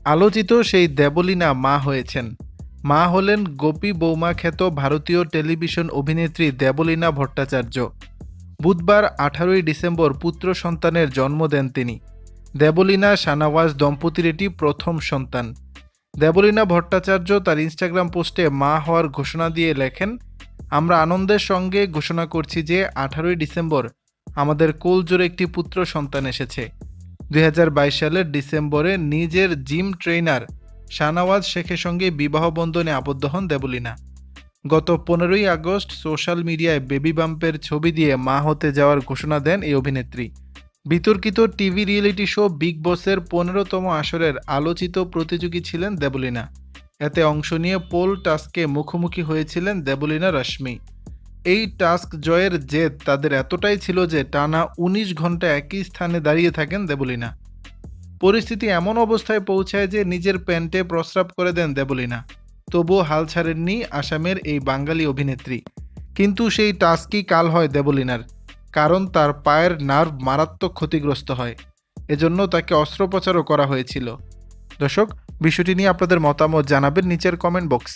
আলোচিত সেই দেবলীনা মা হয়েছেন। মা হলেন গোপী বৌমা খ্যাত ভারতীয় টেলিভিশন অভিনেত্রী দেবলীনা ভট্টাচার্য। বুধবার 18ই ডিসেম্বর পুত্র সন্তানের জন্ম দেন তিনি। দেবলীনা শাহনওয়াজ দম্পতির এটি প্রথম সন্তান। দেবলীনা ভট্টাচার্য তার ইনস্টাগ্রাম পোস্টে মা হওয়ার ঘোষণা দিয়ে লেখেন, আমরা আনন্দের সঙ্গে ঘোষণা করছি যে 18ই ডিসেম্বর আমাদের কোলজোড়ে একটি পুত্র সন্তান এসেছে। 2022 সালের ডিসেম্বরে নিজের জিম ট্রেইনার শাহনওয়াজ শেখের সঙ্গে বিবাহ বন্ধনে আবদ্ধ হন দেবলীনা। গত 15ই আগস্ট সোশ্যাল মিডিয়ায় বেবি বাম্পের ছবি দিয়ে মা হতে যাওয়ার ঘোষণা দেন এই অভিনেত্রী। বিতর্কিত টিভি রিয়েলিটি শো বিগ বসের 15তম আসরের আলোচিত প্রতিযোগী ছিলেন দেবলীনা। এতে অংশ নিয়ে পোল টাস্কে মুখোমুখি হয়েছিলেন দেবলীনা রশ্মি। এই টাস্ক জয়ের জেদ তাদের এতটাই ছিল যে টানা 19 ঘন্টা একই স্থানে দাঁড়িয়ে থাকেন দেবলীনা। পরিস্থিতি এমন অবস্থায় পৌঁছায় যে নিজের প্যান্টে প্রস্রাব করে দেন দেবলীনা। তবুও হাল ছাড়েননি আসামের এই বাঙালি অভিনেত্রী। কিন্তু সেই টাস্কই কাল হয় দেবলীনার, কারণ তার পায়ের নার্ভ মারাত্মক ক্ষতিগ্রস্ত হয়। এজন্য তাকে অস্ত্রোপচারও করা হয়েছিল। দর্শক, বিষয়টি নিয়ে আপনাদের মতামত জানাবেন নিচের কমেন্ট বক্স।